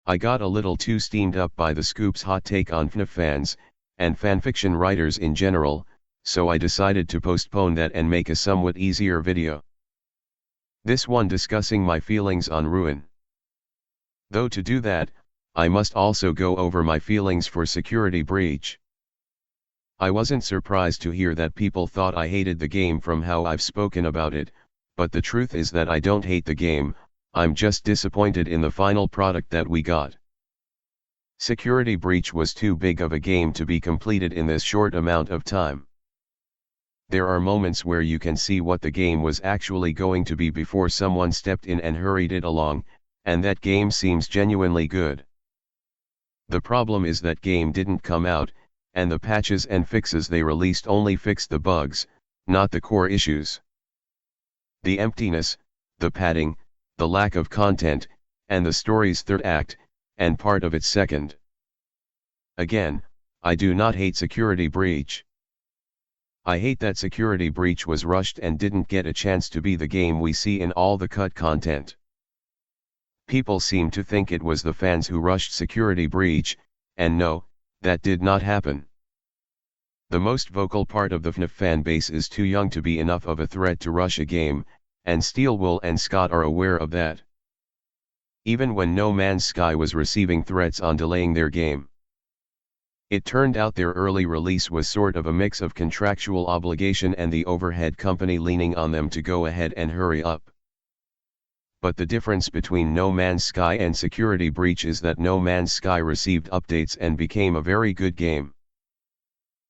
I got a little too steamed up by the Scoop's hot take on FNAF fans, and fanfiction writers in general, so I decided to postpone that and make a somewhat easier video. This one discussing my feelings on Ruin. Though to do that, I must also go over my feelings for Security Breach. I wasn't surprised to hear that people thought I hated the game from how I've spoken about it, but the truth is that I don't hate the game, I'm just disappointed in the final product that we got. Security Breach was too big of a game to be completed in this short amount of time. There are moments where you can see what the game was actually going to be before someone stepped in and hurried it along, and that game seems genuinely good. The problem is that game didn't come out, and the patches and fixes they released only fixed the bugs, not the core issues. The emptiness, the padding, the lack of content, and the story's third act, and part of its second. Again, I do not hate Security Breach. I hate that Security Breach was rushed and didn't get a chance to be the game we see in all the cut content. People seem to think it was the fans who rushed Security Breach, and no, that did not happen. The most vocal part of the FNAF fan base is too young to be enough of a threat to rush a game, and Steelwool and Scott are aware of that. Even when No Man's Sky was receiving threats on delaying their game. It turned out their early release was sort of a mix of contractual obligation and the overhead company leaning on them to go ahead and hurry up. But the difference between No Man's Sky and Security Breach is that No Man's Sky received updates and became a very good game.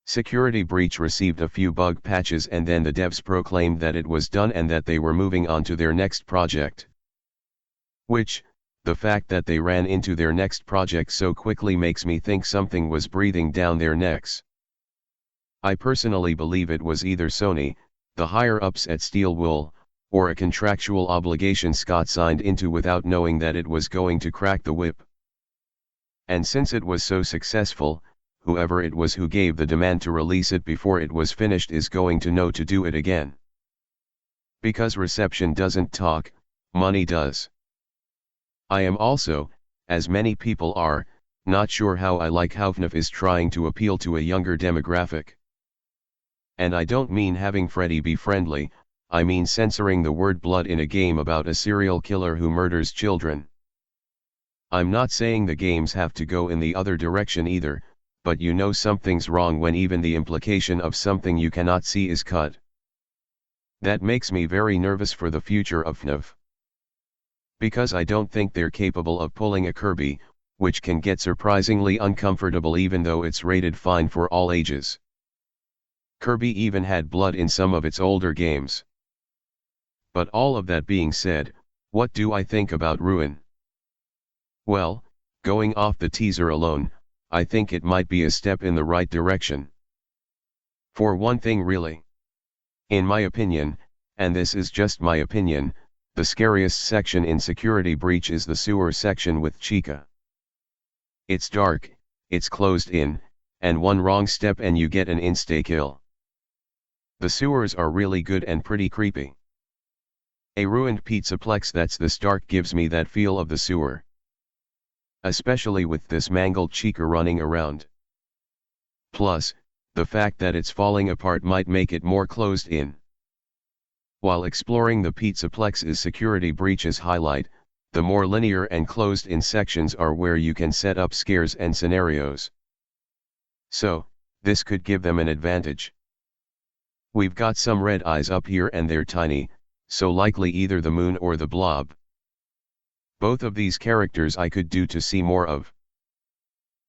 Security Breach received a few bug patches and then the devs proclaimed that it was done and that they were moving on to their next project. Which, the fact that they ran into their next project so quickly makes me think something was breathing down their necks. I personally believe it was either Sony, the higher-ups at Steelwool, or a contractual obligation Scott signed into without knowing that it was going to crack the whip. And since it was so successful, whoever it was who gave the demand to release it before it was finished is going to know to do it again. Because reception doesn't talk, money does. I am also, as many people are, not sure how I like how FNAF is trying to appeal to a younger demographic. And I don't mean having Freddy be friendly, I mean censoring the word blood in a game about a serial killer who murders children. I'm not saying the games have to go in the other direction either, but you know something's wrong when even the implication of something you cannot see is cut. That makes me very nervous for the future of FNAF. Because I don't think they're capable of pulling a Kirby, which can get surprisingly uncomfortable even though it's rated fine for all ages. Kirby even had blood in some of its older games. But all of that being said, what do I think about Ruin? Well, going off the teaser alone, I think it might be a step in the right direction. For one thing really. In my opinion, and this is just my opinion, the scariest section in Security Breach is the sewer section with Chica. It's dark, it's closed in, and one wrong step and you get an insta-kill. The sewers are really good and pretty creepy. A ruined pizzaplex that's this dark gives me that feel of the sewer. Especially with this mangled Chica running around. Plus, the fact that it's falling apart might make it more closed in. While exploring the pizzaplex is Security Breach's highlight, the more linear and closed-in sections are where you can set up scares and scenarios. So, this could give them an advantage. We've got some red eyes up here and they're tiny, so likely either the moon or the blob. Both of these characters I could do to see more of.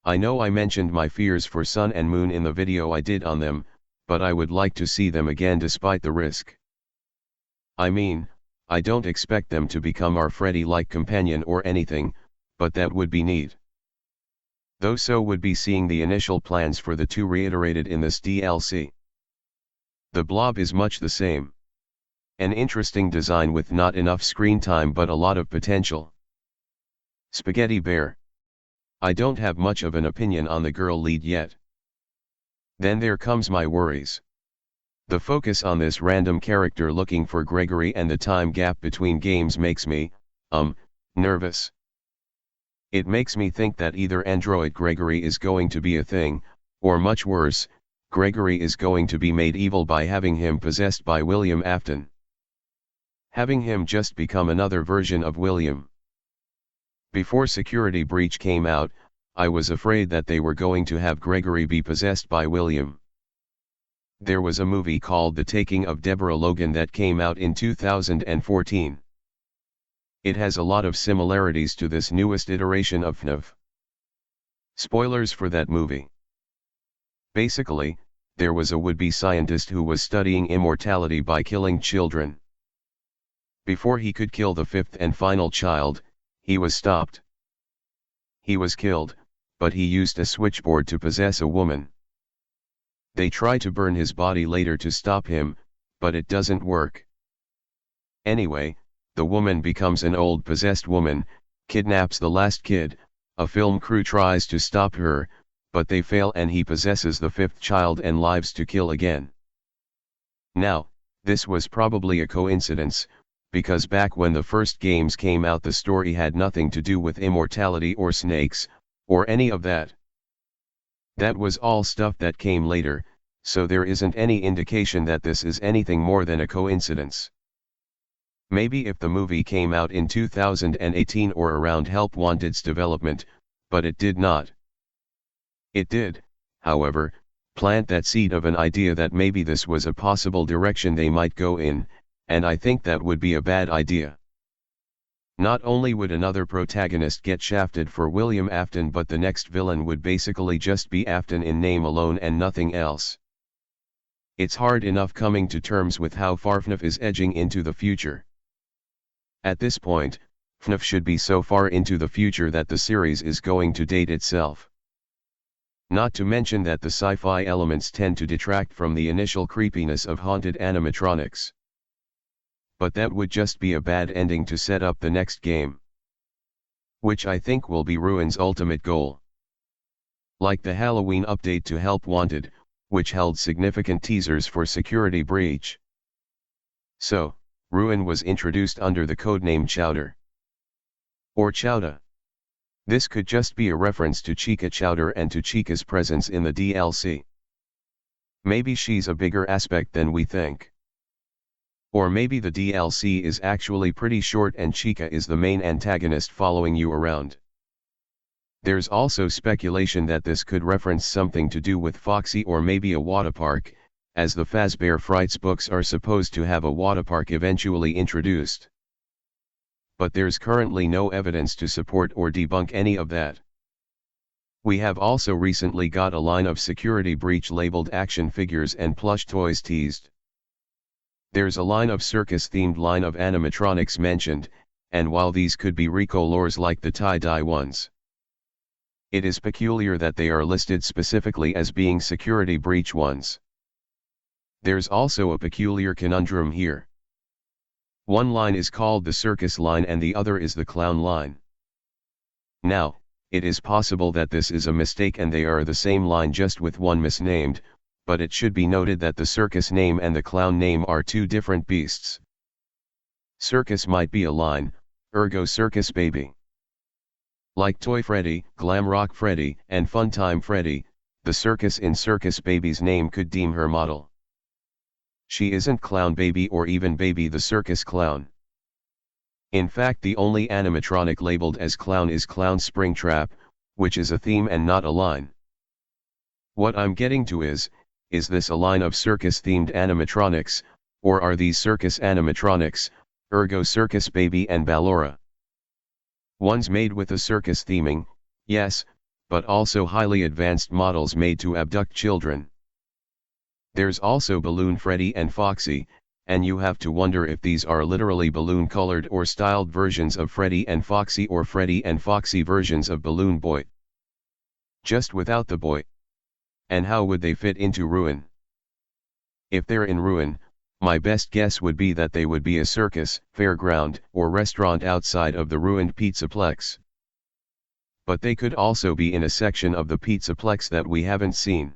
I know I mentioned my fears for Sun and Moon in the video I did on them, but I would like to see them again despite the risk. I mean, I don't expect them to become our Freddy-like companion or anything, but that would be neat. Though so would be seeing the initial plans for the two reiterated in this DLC. The blob is much the same. An interesting design with not enough screen time but a lot of potential. Spaghetti Bear. I don't have much of an opinion on the girl lead yet. Then there comes my worries. The focus on this random character looking for Gregory and the time gap between games makes me, nervous. It makes me think that either android Gregory is going to be a thing, or much worse, Gregory is going to be made evil by having him possessed by William Afton. Having him just become another version of William. Before Security Breach came out, I was afraid that they were going to have Gregory be possessed by William. There was a movie called The Taking of Deborah Logan that came out in 2014. It has a lot of similarities to this newest iteration of FNAF. Spoilers for that movie. Basically, there was a would-be scientist who was studying immortality by killing children. Before he could kill the fifth and final child, he was stopped. He was killed, but he used a switchboard to possess a woman. They try to burn his body later to stop him, but it doesn't work. Anyway, the woman becomes an old possessed woman, kidnaps the last kid, a film crew tries to stop her, but they fail and he possesses the fifth child and lives to kill again. Now, this was probably a coincidence, because back when the first games came out the story had nothing to do with immortality or snakes, or any of that. That was all stuff that came later, so there isn't any indication that this is anything more than a coincidence. Maybe if the movie came out in 2018 or around Help Wanted's development, but it did not. It did, however, plant that seed of an idea that maybe this was a possible direction they might go in, and I think that would be a bad idea. Not only would another protagonist get shafted for William Afton, but the next villain would basically just be Afton in name alone and nothing else. It's hard enough coming to terms with how far FNAF is edging into the future. At this point, FNAF should be so far into the future that the series is going to date itself. Not to mention that the sci-fi elements tend to detract from the initial creepiness of haunted animatronics. But that would just be a bad ending to set up the next game. Which I think will be Ruin's ultimate goal. Like the Halloween update to Help Wanted, which held significant teasers for Security Breach. So, Ruin was introduced under the codename Chowda. Or Chowda. This could just be a reference to Chica Chowder and to Chica's presence in the DLC. Maybe she's a bigger aspect than we think. Or maybe the DLC is actually pretty short and Chica is the main antagonist following you around. There's also speculation that this could reference something to do with Foxy or maybe a waterpark, as the Fazbear Frights books are supposed to have a waterpark eventually introduced. But there's currently no evidence to support or debunk any of that. We have also recently got a line of Security Breach labeled action figures and plush toys teased. There's a line of Circus-themed line of animatronics mentioned, and while these could be recolors like the tie-dye ones, it is peculiar that they are listed specifically as being Security Breach ones. There's also a peculiar conundrum here. One line is called the Circus line and the other is the Clown line. Now, it is possible that this is a mistake and they are the same line just with one misnamed, but it should be noted that the Circus name and the Clown name are two different beasts. Circus might be a line, ergo Circus Baby. Like Toy Freddy, Glam Rock Freddy, and Funtime Freddy, the Circus in Circus Baby's name could deem her model. She isn't Clown Baby or even Baby the Circus Clown. In fact, the only animatronic labeled as Clown is Clown Springtrap, which is a theme and not a line. What I'm getting to is this a line of circus-themed animatronics, or are these circus animatronics, ergo Circus Baby and Ballora? Ones made with a circus theming, yes, but also highly advanced models made to abduct children. There's also Balloon Freddy and Foxy, and you have to wonder if these are literally balloon-colored or styled versions of Freddy and Foxy or Freddy and Foxy versions of Balloon Boy. Just without the boy. And how would they fit into Ruin? If they're in Ruin, my best guess would be that they would be a circus, fairground, or restaurant outside of the ruined Pizzaplex. But they could also be in a section of the Pizzaplex that we haven't seen.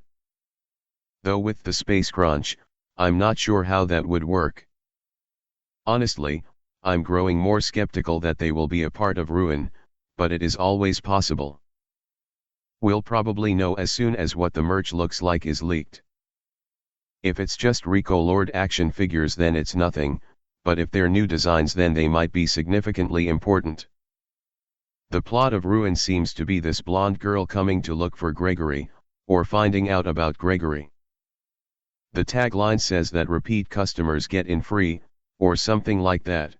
Though with the space crunch, I'm not sure how that would work. Honestly, I'm growing more skeptical that they will be a part of Ruin, but it is always possible. We'll probably know as soon as what the merch looks like is leaked. If it's just Rico Lord action figures then it's nothing, but if they're new designs then they might be significantly important. The plot of Ruin seems to be this blonde girl coming to look for Gregory, or finding out about Gregory. The tagline says that repeat customers get in free, or something like that.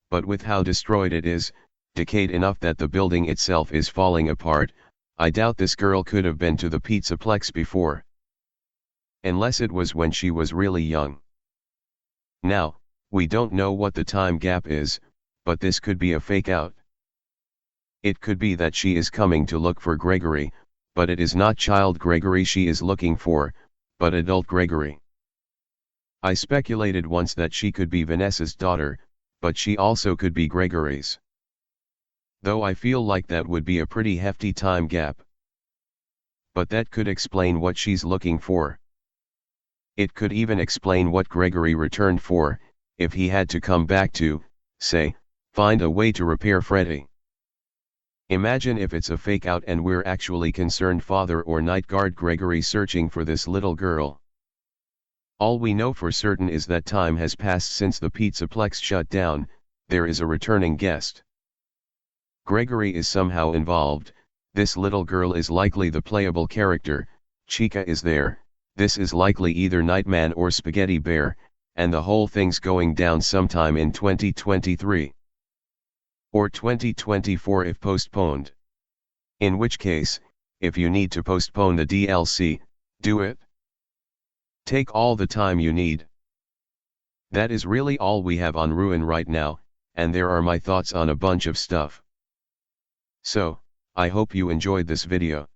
But with how destroyed it is, decayed enough that the building itself is falling apart, I doubt this girl could have been to the Pizzaplex before. Unless it was when she was really young. Now, we don't know what the time gap is, but this could be a fake out. It could be that she is coming to look for Gregory, but it is not child Gregory she is looking for, but adult Gregory. I speculated once that she could be Vanessa's daughter, but she also could be Gregory's. Though I feel like that would be a pretty hefty time gap. But that could explain what she's looking for. It could even explain what Gregory returned for, if he had to come back to, say, find a way to repair Freddy. Imagine if it's a fake out and we're actually concerned father or night guard Gregory searching for this little girl. All we know for certain is that time has passed since the Pizzaplex shut down, there is a returning guest. Gregory is somehow involved, this little girl is likely the playable character, Chica is there, this is likely either Nightman or Spaghetti Bear, and the whole thing's going down sometime in 2023. Or 2024 if postponed. In which case, if you need to postpone the DLC, do it. Take all the time you need. That is really all we have on Ruin right now, and there are my thoughts on a bunch of stuff. So, I hope you enjoyed this video.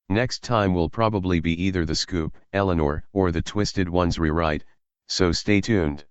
Next time will probably be either the Scoop, Eleanor, or the Twisted Ones rewrite, so stay tuned.